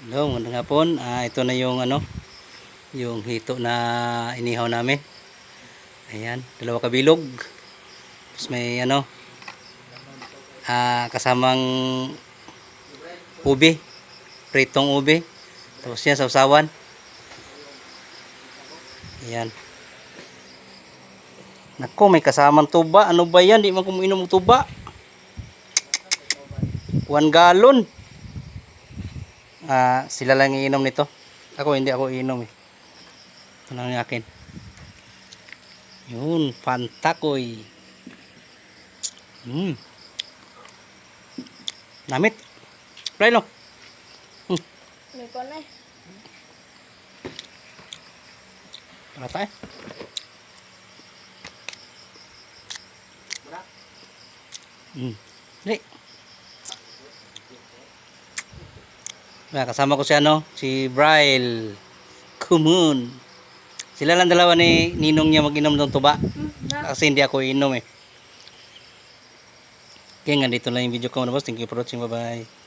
Hello, magandang hapon. Ito na yung yung hito na inihaw namin. Ayan, dalawa kabilog. Tapos may kasamang ube, pritong ube. Tapos yan, sausawan. Ayan. Nako, may kasamang tuba. Ano ba yan? Di man ko uminom ng tuba. 1 galon. Sila lang iinom nito. Ako hindi ako iinom eh. Ito lang yung akin. Yun, Fantakoy. Namit. Try no. May pa na eh. Para tayo. Dali. Kasama ko si Bryle Kumun. Sila lang dalawa ni ninong niya mag-inom ng tuba. Kasi hindi ako inom eh. Kaya nga dito lang yung video ko. Thank you for watching. Bye bye.